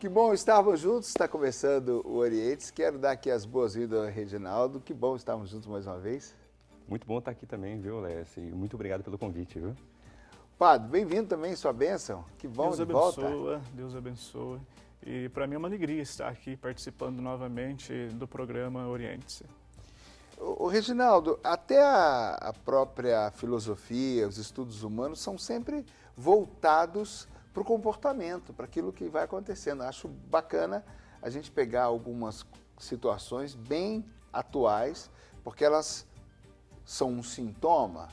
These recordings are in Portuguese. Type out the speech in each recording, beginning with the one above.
Que bom estarmos juntos, está começando o Orientes. Quero dar aqui as boas-vindas ao Reginaldo. Que bom estarmos juntos mais uma vez. Muito bom estar aqui também, viu, Lécio? E muito obrigado pelo convite, viu? Padre, bem-vindo também, sua bênção. Que bom Deus de volta. Deus abençoe. E para mim é uma alegria estar aqui participando novamente do programa Oriente-se. O Reginaldo, até a própria filosofia, os estudos humanos são sempre voltados para o comportamento, para aquilo que vai acontecendo. Acho bacana a gente pegar algumas situações bem atuais, porque elas são um sintoma,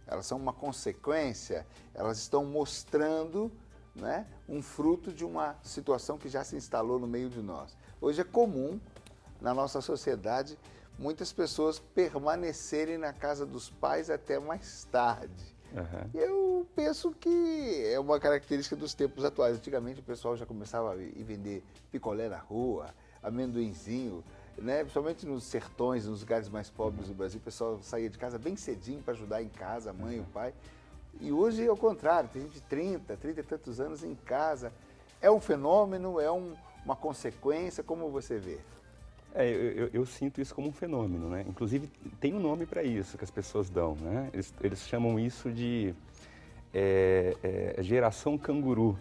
elas são uma consequência, elas estão mostrando, né, um fruto de uma situação que já se instalou no meio de nós. Hoje é comum, na nossa sociedade, muitas pessoas permanecerem na casa dos pais até mais tarde. Uhum. Eu penso que é uma característica dos tempos atuais. Antigamente o pessoal já começava a ir vender picolé na rua, amendoinzinho, né? Principalmente nos sertões, nos lugares mais pobres do Brasil, o pessoal saía de casa bem cedinho para ajudar em casa, a mãe e o pai. E hoje é o contrário, tem gente de 30 e tantos anos em casa. É um fenômeno, é uma consequência, como você vê? Eu sinto isso como um fenômeno, né? Inclusive, tem um nome para isso que as pessoas dão, né? Eles chamam isso de geração canguru.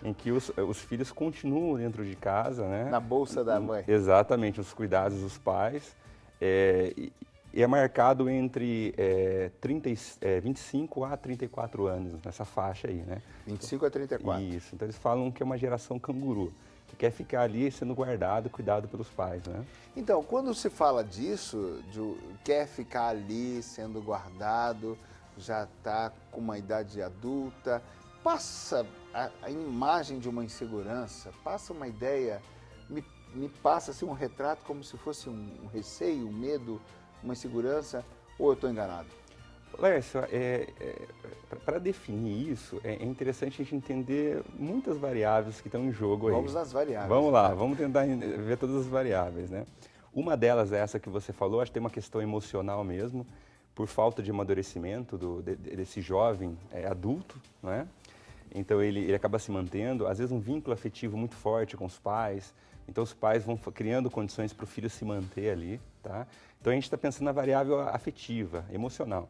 Em que os filhos continuam dentro de casa, né? Na bolsa da mãe. Exatamente, os cuidados dos pais. E é marcado entre 25 a 34 anos, nessa faixa aí, né? 25 a 34. Isso, então eles falam que é uma geração canguru, que quer ficar ali sendo guardado, cuidado pelos pais, né? Então, quando se fala disso, quer ficar ali sendo guardado, já está com uma idade adulta, passa a imagem de uma insegurança, passa uma ideia, me passa assim, um retrato como se fosse um receio, um medo, uma insegurança, ou eu estou enganado? Lécio, para definir isso, é interessante a gente entender muitas variáveis que estão em jogo aí. Vamos nas variáveis. Vamos lá, vamos tentar ver todas as variáveis, né? Uma delas é essa que você falou, acho que tem uma questão emocional mesmo, por falta de amadurecimento desse jovem adulto, né? Então ele acaba se mantendo, às vezes um vínculo afetivo muito forte com os pais, então os pais vão criando condições para o filho se manter ali, tá? Então a gente está pensando na variável afetiva, emocional.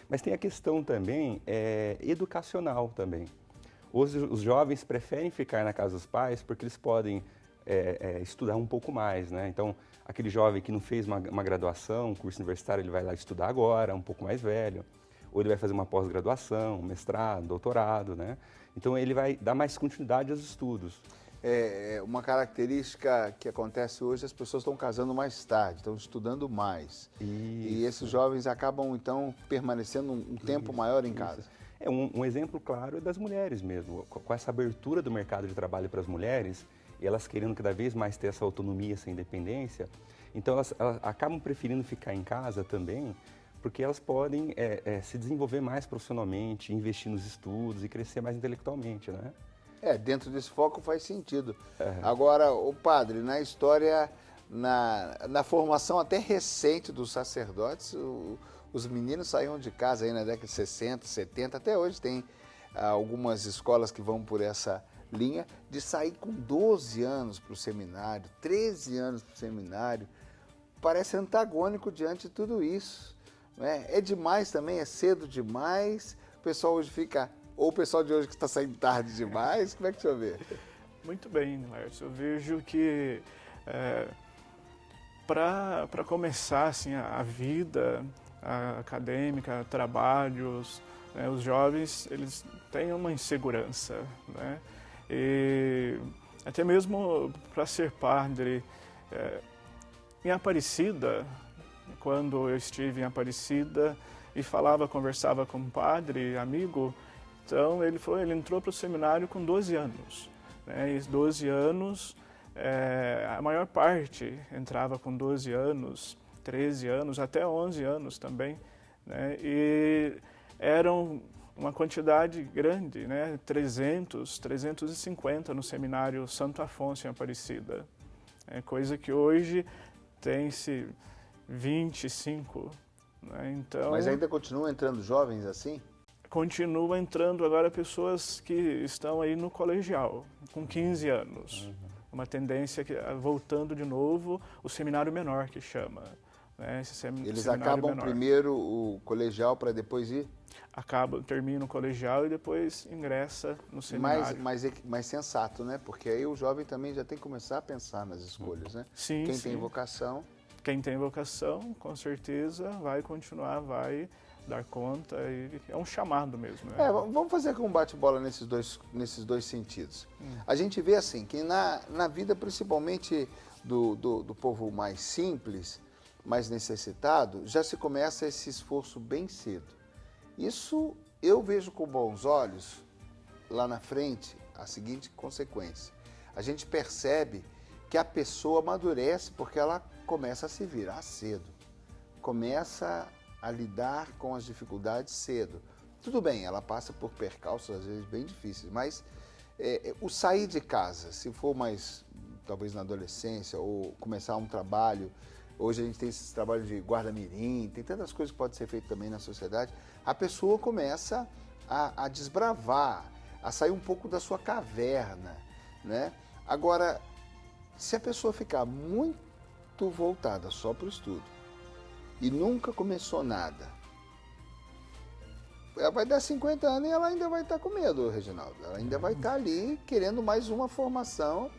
Mas tem a questão também educacional também. Os jovens preferem ficar na casa dos pais porque eles podem estudar um pouco mais, né? Então, aquele jovem que não fez uma graduação, um curso universitário, ele vai lá estudar agora, um pouco mais velho. Ou ele vai fazer uma pós-graduação, um mestrado, doutorado, né? Então, ele vai dar mais continuidade aos estudos. Uma característica que acontece hoje, as pessoas estão casando mais tarde, estão estudando mais. Isso. E esses jovens acabam, então, permanecendo um tempo maior em casa. Um exemplo claro é das mulheres mesmo. Com essa abertura do mercado de trabalho para as mulheres, e elas querendo cada vez mais ter essa autonomia, essa independência, então elas acabam preferindo ficar em casa também, porque elas podem se desenvolver mais profissionalmente, investir nos estudos e crescer mais intelectualmente, né? Dentro desse foco faz sentido. Agora, o padre, na história, na formação até recente dos sacerdotes, os meninos saíam de casa aí na década de 60, 70, até hoje tem algumas escolas que vão por essa linha, de sair com 12 anos para o seminário, 13 anos para o seminário. Parece antagônico diante de tudo isso, né? É demais também, é cedo demais, o pessoal hoje fica... Ou o pessoal de hoje que está saindo tarde demais? Como é que o senhor vê? Muito bem, Lércio. Eu vejo que para começar assim, a vida acadêmica, trabalhos, né, os jovens eles têm uma insegurança, né? E até mesmo para ser padre, em Aparecida, quando eu estive em Aparecida e conversava com um padre, amigo, então ele entrou para o seminário com 12 anos, né? E 12 anos, a maior parte entrava com 12 anos, 13 anos, até 11 anos também, né? E eram uma quantidade grande, né? 350 no seminário Santo Afonso em Aparecida, coisa que hoje tem-se 25, né? Então, mas ainda continuam entrando jovens assim? continua entrando agora pessoas que estão aí no colegial, com 15 anos. Uma tendência que, voltando de novo, o seminário menor que chama. Né? Eles acabam menor. Primeiro o colegial para depois ir? Termina o colegial e depois ingressa no seminário. Mais sensato, né? Porque aí o jovem também já tem que começar a pensar nas escolhas, né? Sim, Quem tem vocação... Quem tem vocação, com certeza, vai continuar, vai dar conta. E é um chamado mesmo. Né? Vamos fazer um bate-bola nesses dois sentidos. A gente vê assim, que na vida, principalmente do povo mais simples, mais necessitado, já se começa esse esforço bem cedo. Isso eu vejo com bons olhos, lá na frente, a seguinte consequência. A gente percebe que a pessoa amadurece porque ela começa a se virar cedo, começa a lidar com as dificuldades cedo. Tudo bem, ela passa por percalços às vezes bem difíceis, mas o sair de casa, se for mais, talvez na adolescência, ou começar um trabalho, hoje a gente tem esses trabalhos de guarda-mirim, tem tantas coisas que podem ser feitas também na sociedade, a pessoa começa a desbravar, a sair um pouco da sua caverna, né? Agora, se a pessoa ficar muito voltada só para o estudo e nunca começou nada, ela vai dar 50 anos e ela ainda vai estar com medo, Reginaldo. Ela ainda vai estar ali querendo mais uma formação,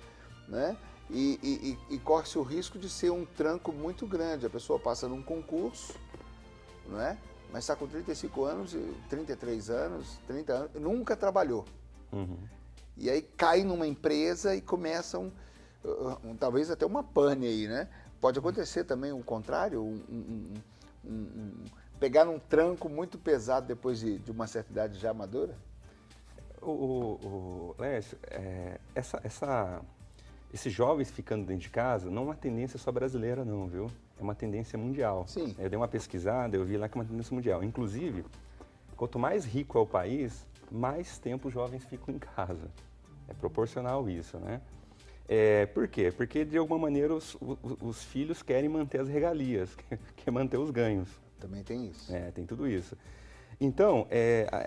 né? E corre-se o risco de ser um tranco muito grande. A pessoa passa num concurso, não é? Mas está com 35 anos, 33 anos, 30 anos, nunca trabalhou. E aí cai numa empresa e começa talvez até uma pane aí, né? Pode acontecer também o contrário, pegar um tranco muito pesado depois de uma certa idade já madura? Lécio, esses jovens ficando dentro de casa não é uma tendência só brasileira não, viu? É uma tendência mundial. Sim. Eu dei uma pesquisada, eu vi lá que é uma tendência mundial. Inclusive, quanto mais rico é o país, mais tempo os jovens ficam em casa. É proporcional isso, né? Por quê? Porque, de alguma maneira, os filhos querem manter as regalias, quer manter os ganhos. Também tem isso. Tem tudo isso. Então,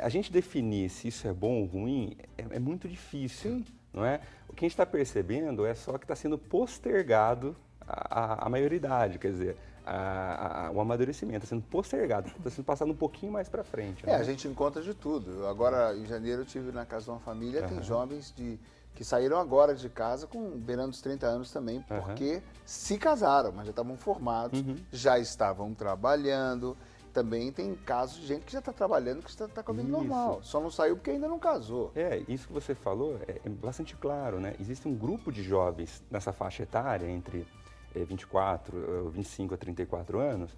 a gente definir se isso é bom ou ruim é muito difícil, Sim. Não é? O que a gente está percebendo é só que está sendo postergado a maioridade, quer dizer, o amadurecimento está sendo postergado, está sendo passado um pouquinho mais para frente. Né? A gente encontra de tudo. Agora, em janeiro, eu estive na casa de uma família, tem jovens que saíram agora de casa beirando os 30 anos também, porque se casaram, mas já estavam formados, já estavam trabalhando. Também tem casos de gente que já está trabalhando, que está com a vida normal. Só não saiu porque ainda não casou. Isso que você falou é bastante claro, né? Existe um grupo de jovens nessa faixa etária, entre 25 a 34 anos,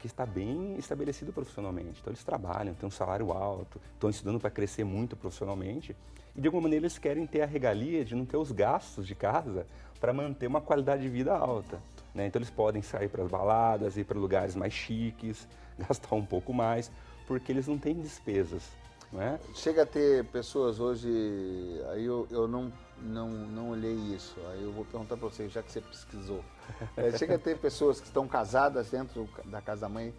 que está bem estabelecido profissionalmente. Então, eles trabalham, têm um salário alto, estão estudando para crescer muito profissionalmente e, de alguma maneira, eles querem ter a regalia de não ter os gastos de casa para manter uma qualidade de vida alta. Né? Então, eles podem sair para as baladas, ir para lugares mais chiques, gastar um pouco mais, porque eles não têm despesas. Né? Chega a ter pessoas hoje, aí eu não olhei isso, aí eu vou perguntar para você, já que você pesquisou. Chega a ter pessoas que estão casadas dentro da casa da mãe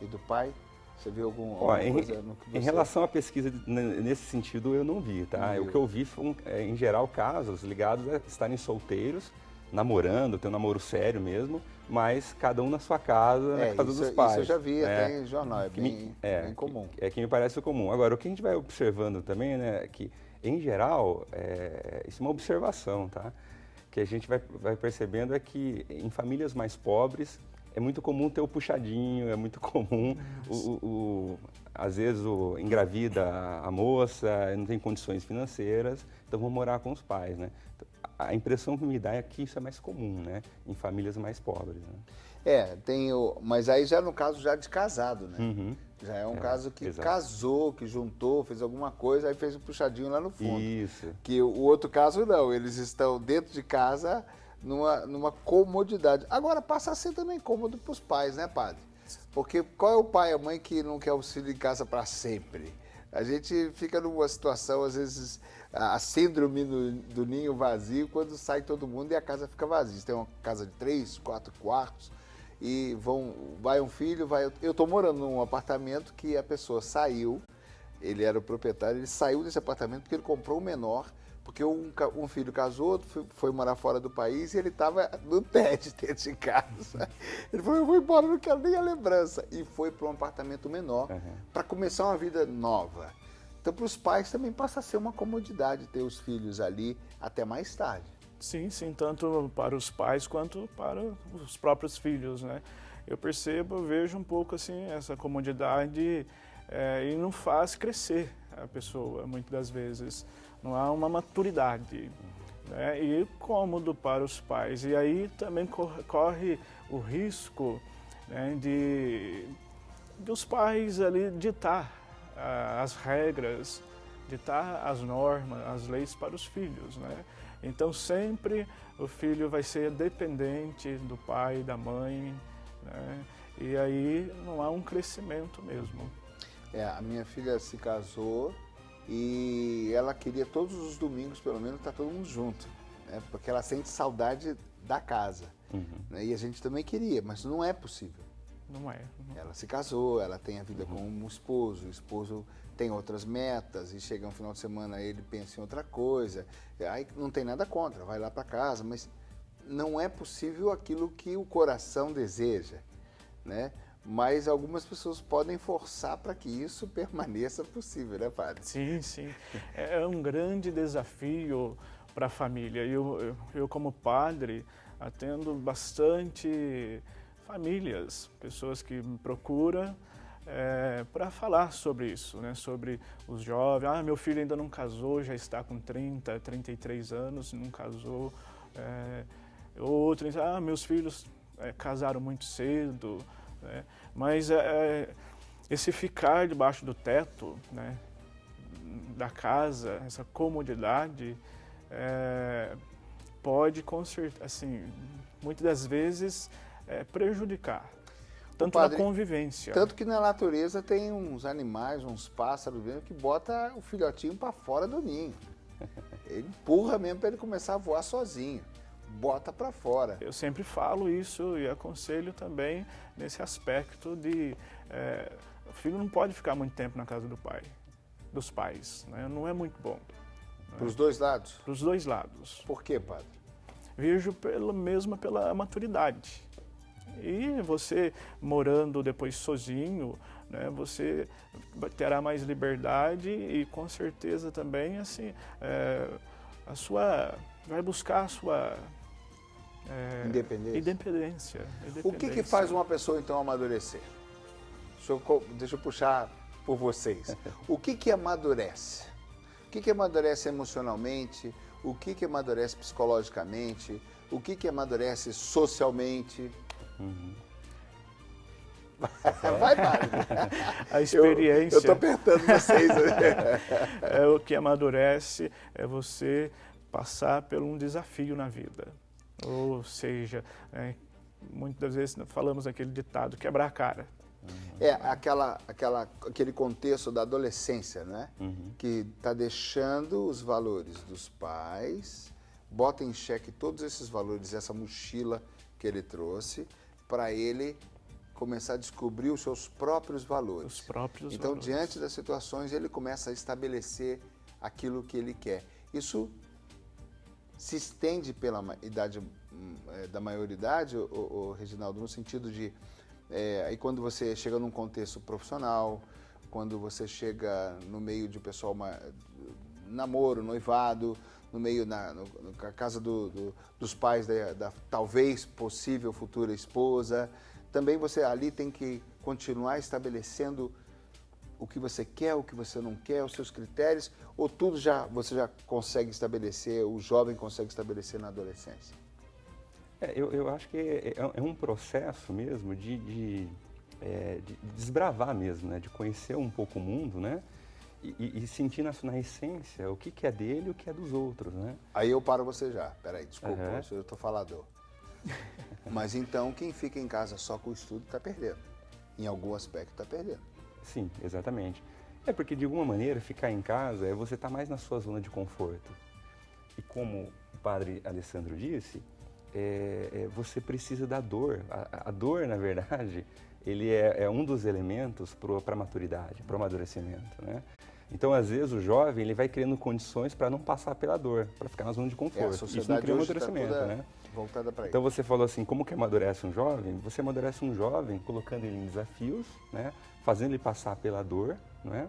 e do pai? Você viu alguma coisa no que você... Em relação à pesquisa nesse sentido, eu não vi, tá? O que eu vi foi, em geral, casos ligados a estarem solteiros, namorando, ter um namoro sério mesmo, mas cada um na sua casa, na casa dos pais. Isso eu já vi até em jornal, é bem comum. Que me parece comum. Agora, o que a gente vai observando também, né, que, em geral, isso é uma observação, tá? Que a gente vai percebendo é que em famílias mais pobres é muito comum ter o puxadinho, é muito comum, às vezes, engravida a moça, não tem condições financeiras, então vão morar com os pais, né? A impressão que me dá é que isso é mais comum, né? Em famílias mais pobres, né? Mas aí já no caso já de casado, né? Já é um caso que casou, que juntou, fez alguma coisa, aí fez um puxadinho lá no fundo. Isso. Que o outro caso não, eles estão dentro de casa numa comodidade. Agora passa a ser também cômodo para os pais, né, padre? Porque qual é o pai e a mãe que não quer o filho em casa para sempre? A gente fica numa situação, às vezes, a síndrome do ninho vazio, quando sai todo mundo e a casa fica vazia. Você tem uma casa de 3, 4 quartos e vai um filho, vai... Eu estou morando num apartamento que a pessoa saiu, ele era o proprietário, ele saiu desse apartamento porque ele comprou um menor, porque um filho casou, outro foi morar fora do país e ele estava no TED dentro de casa. Ele falou, eu vou embora, não quero nem a lembrança. E foi para um apartamento menor para começar uma vida nova. Então, para os pais também passa a ser uma comodidade ter os filhos ali até mais tarde. Sim, sim, tanto para os pais quanto para os próprios filhos, né? Eu vejo um pouco assim essa comodidade e não faz crescer a pessoa, muitas das vezes. Não há uma maturidade, né? E é cômodo para os pais. E aí também corre o risco, né, de os pais ali ditar as regras, ditar as normas, as leis para os filhos, né? Então sempre o filho vai ser dependente do pai e da mãe, né? E aí não há um crescimento mesmo. A minha filha se casou e ela queria todos os domingos, pelo menos, estar todo mundo junto, né? Porque ela sente saudade da casa. Né? E a gente também queria, mas não é possível. Não é. Ela se casou, ela tem a vida com um esposo, o esposo tem outras metas e chega um final de semana ele pensa em outra coisa. Aí não tem nada contra, vai lá para casa, mas não é possível aquilo que o coração deseja, né? Mas algumas pessoas podem forçar para que isso permaneça possível, né, padre? Sim, sim. É um grande desafio para a família. Eu, como padre, atendo bastante famílias, pessoas que me procuram para falar sobre isso, né? Sobre os jovens. Meu filho ainda não casou, já está com 30, 33 anos, não casou. Outros, meus filhos casaram muito cedo. Né? Mas esse ficar debaixo do teto, né, da casa, essa comodidade, pode, assim, muitas das vezes, prejudicar, tanto na convivência. Tanto que na natureza tem uns animais, uns pássaros mesmo, que bota o filhotinho para fora do ninho. Ele empurra mesmo para ele começar a voar sozinho. Bota para fora. Eu sempre falo isso e aconselho também nesse aspecto de o filho não pode ficar muito tempo na casa dos pais, né? Não é muito bom. Para os dois lados? Para os dois lados. Por quê, padre? Vejo pela maturidade. E você morando depois sozinho, né, você terá mais liberdade e com certeza também assim, vai buscar a sua independência. O que faz uma pessoa então amadurecer? Deixa eu puxar por vocês. O que amadurece? O que amadurece emocionalmente? O que amadurece psicologicamente? O que amadurece socialmente? Vai, padre. A experiência. Eu estou apertando vocês. O que amadurece é você passar por um desafio na vida. Ou seja, muitas vezes falamos aquele ditado, quebrar a cara. Aquele contexto da adolescência, né? Que está deixando os valores dos pais, bota em xeque todos esses valores, essa mochila que ele trouxe, para ele começar a descobrir os seus próprios valores. Então, diante das situações, ele começa a estabelecer aquilo que ele quer. Isso se estende pela idade da maioridade, Reginaldo, no sentido de aí quando você chega num contexto profissional, quando você chega no meio de pessoal namoro, noivado, no meio na casa dos pais da talvez possível futura esposa, também você ali tem que continuar estabelecendo o que você quer, o que você não quer, os seus critérios, ou tudo você já consegue estabelecer, o jovem consegue estabelecer na adolescência? Eu acho que é um processo mesmo de desbravar mesmo, né? De conhecer um pouco o mundo, né? E sentir na essência o que é dele e o que é dos outros, né? Aí eu paro você já. Peraí, desculpa, eu estou falador. Mas então quem fica em casa só com o estudo está perdendo. Em algum aspecto está perdendo. Sim, exatamente. Porque de alguma maneira ficar em casa é você estar mais na sua zona de conforto. E como o padre Alessandro disse, você precisa da dor. A dor, na verdade, ele é um dos elementos para a maturidade, para o amadurecimento, né? Então, às vezes, o jovem ele vai criando condições para não passar pela dor, para ficar na zona de conforto. A sociedade isso não cria hoje amadurecimento, tá né? Voltada para então, você falou assim, como que amadurece um jovem? Você amadurece um jovem colocando ele em desafios, né? Fazendo ele passar pela dor, né?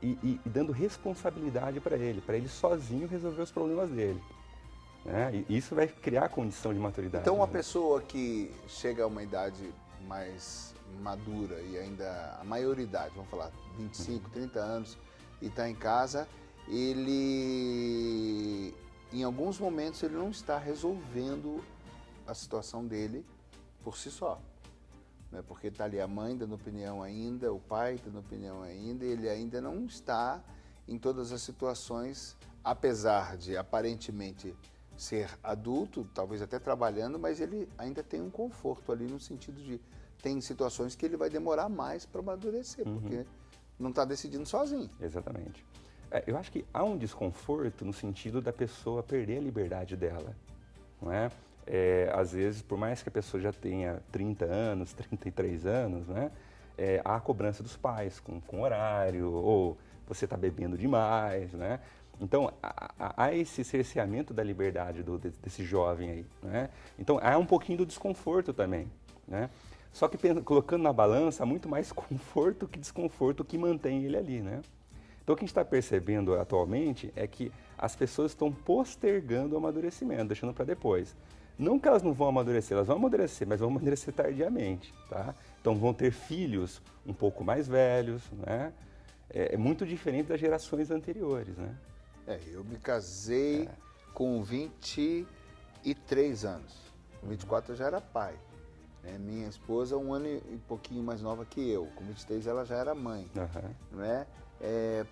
E dando responsabilidade para ele sozinho resolver os problemas dele. Né? E isso vai criar condição de maturidade. Então, uma né? pessoa que chega a uma idade mais madura e ainda a maioridade, vamos falar 25, 30 anos, e está em casa, ele, em alguns momentos, ele não está resolvendo a situação dele por si só. Né? Porque está ali a mãe dando opinião ainda, o pai dando opinião ainda, e ele ainda não está em todas as situações, apesar de aparentemente ser adulto, talvez até trabalhando, mas ele ainda tem um conforto ali no sentido de tem situações que ele vai demorar mais para amadurecer, porque não está decidindo sozinho. Exatamente. Eu acho que há um desconforto no sentido da pessoa perder a liberdade dela, não é? Às vezes, por mais que a pessoa já tenha 30 anos, 33 anos, né? Há a cobrança dos pais com horário, ou você está bebendo demais, né? Então, há esse cerceamento da liberdade desse jovem aí, né? Então, há um pouquinho do desconforto também, né? Só que colocando na balança, há muito mais conforto que desconforto que mantém ele ali, né? Então, o que a gente está percebendo atualmente é que as pessoas estão postergando o amadurecimento, deixando para depois. Não que elas não vão amadurecer, elas vão amadurecer, mas vão amadurecer tardiamente, tá? Então, vão ter filhos um pouco mais velhos, né? É muito diferente das gerações anteriores, né? Eu me casei com 23 anos. Com 24 eu já era pai. Minha esposa, um ano e pouquinho mais nova que eu. Com 23 ela já era mãe. Né?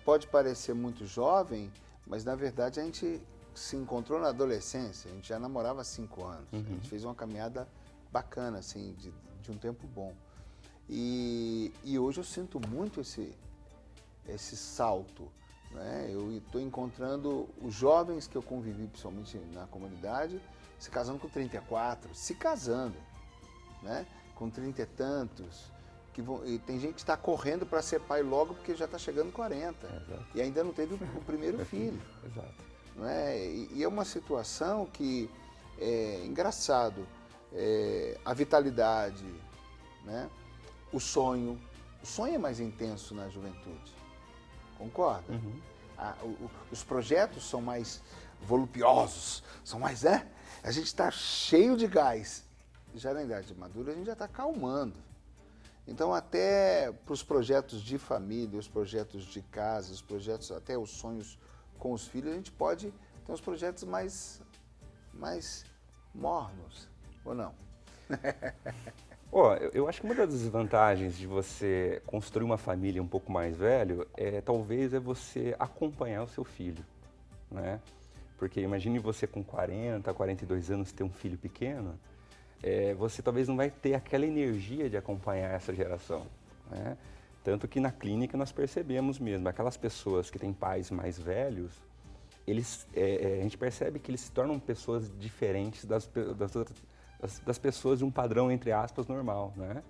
Pode parecer muito jovem, mas na verdade a gente se encontrou na adolescência. A gente já namorava há 5 anos. A gente fez uma caminhada bacana, assim, de um tempo bom. E hoje eu sinto muito esse salto. Né? Eu estou encontrando os jovens que eu convivi, principalmente na comunidade, se casando com 34, se casando, né? Com 30 e tantos. E tem gente que está correndo para ser pai logo porque já está chegando 40. E ainda não teve o primeiro filho. Exato. Né? E é uma situação que é engraçado. A vitalidade, né? O sonho é mais intenso na juventude. Concorda? Os projetos são mais voluptuosos, são mais, a gente está cheio de gás. Já na idade madura a gente já está calmando. Então até para os projetos de família, os projetos de casa, os projetos, até os sonhos com os filhos, a gente pode ter uns projetos mais mornos, ou não? Eu acho que uma das desvantagens de você construir uma família um pouco mais velho talvez você acompanhar o seu filho, né? Porque imagine você com 40, 42 anos ter um filho pequeno, você talvez não vai ter aquela energia de acompanhar essa geração, né? Tanto que na clínica nós percebemos mesmo, aquelas pessoas que têm pais mais velhos, a gente percebe que eles se tornam pessoas diferentes das pessoas de um padrão, entre aspas, normal, né?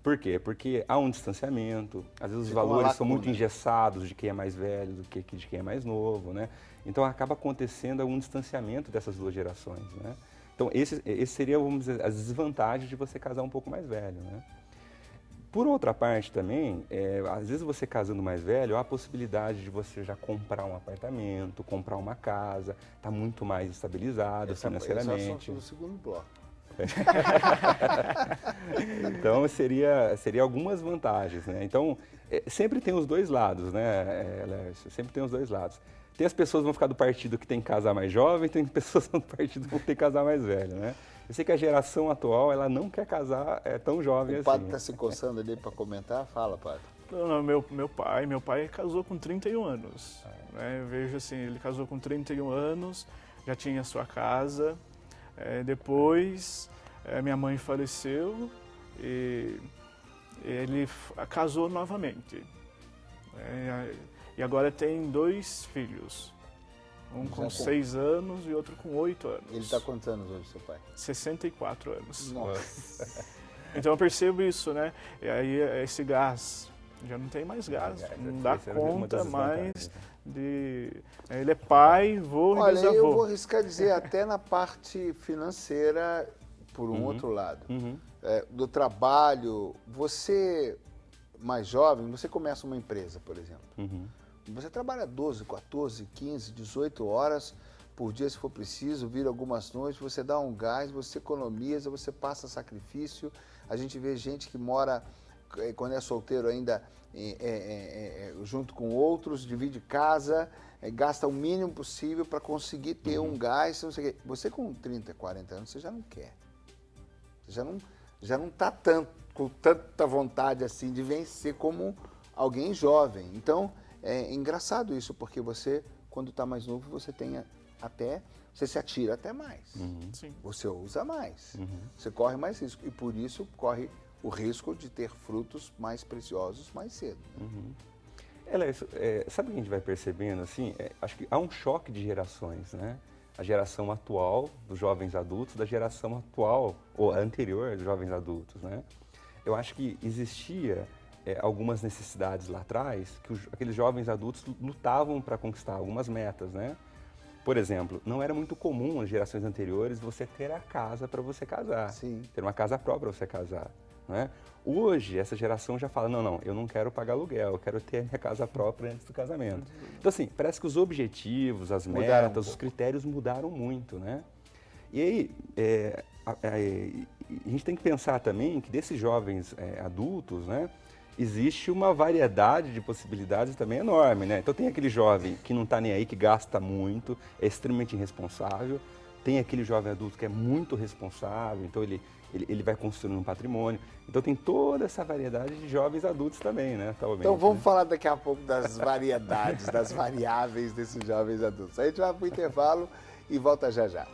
Por quê? Porque há um distanciamento, às vezes os valores são muito engessados de quem é mais velho do que de quem é mais novo, né? Então acaba acontecendo um distanciamento dessas duas gerações, né? Então esse seria, vamos dizer, as desvantagens de você casar um pouco mais velho, né? Por outra parte também, às vezes você casando mais velho, há a possibilidade de você já comprar um apartamento, comprar uma casa, está muito mais estabilizado financeiramente. Esse é o assunto do segundo bloco. Então, seria algumas vantagens, né? Então, sempre tem os dois lados, né, Lércio? Sempre tem os dois lados. Tem as pessoas que vão ficar do partido que tem que casar mais jovem, tem pessoas do partido que vão ter que casar mais velho, né? Eu sei que a geração atual, ela não quer casar tão jovem assim. O padre está se coçando ali para comentar? Fala, padre. Não, meu pai casou com 31 anos. Né? Eu vejo assim, ele casou com 31 anos, já tinha sua casa. Depois, minha mãe faleceu e ele casou novamente. E agora tem 2 filhos. Um Já com com- 6 anos e outro com 8 anos. Ele está quantos anos hoje, seu pai? 64 anos. Nossa. Então eu percebo isso, né? E aí esse gás, já não tem mais gás, não dá Essa era uma conta das mais desvantagens, né? de... Ele é pai, vô e Olha, eu bisavô. vou arriscar dizer até na parte financeira, por um outro lado. Uhum. Do trabalho, você, mais jovem, você começa uma empresa, por exemplo. Uhum. Você trabalha 12, 14, 15, 18 horas por dia, se for preciso, vira algumas noites, você dá um gás, você economiza, você passa sacrifício. A gente vê gente que mora, quando é solteiro ainda, junto com outros, divide casa, gasta o mínimo possível para conseguir ter um gás. Não sei o quê. Você com 30, 40 anos, você já não quer. Você já não está com tanta vontade assim de vencer como alguém jovem. Então, é engraçado isso, porque você, quando está mais novo, você você se atira até mais. Sim. Você usa mais. Você corre mais risco. E por isso corre o risco de ter frutos mais preciosos mais cedo. Né? Sabe o que a gente vai percebendo, assim? Acho que há um choque de gerações, né? A geração atual dos jovens adultos, da geração atual, ou anterior dos jovens adultos, né? Eu acho que existia algumas necessidades lá atrás que aqueles jovens adultos lutavam para conquistar algumas metas, né? Por exemplo, não era muito comum nas gerações anteriores você ter a casa para você casar, Sim. ter uma casa própria para você casar, né? Hoje, essa geração já fala, não, eu não quero pagar aluguel, eu quero ter a minha casa própria antes do casamento. Então, assim, parece que os objetivos, as Mudaram metas, os critérios mudaram muito, né? E aí, a gente tem que pensar também que desses jovens adultos, né, existe uma variedade de possibilidades também enorme, né? Então tem aquele jovem que não está nem aí, que gasta muito, é extremamente irresponsável. Tem aquele jovem adulto que é muito responsável, então ele vai construindo um patrimônio. Então tem toda essa variedade de jovens adultos também, né? Atualmente, Então vamos né? falar daqui a pouco das variedades, das variáveis desses jovens adultos. A gente vai para o intervalo e volta já já.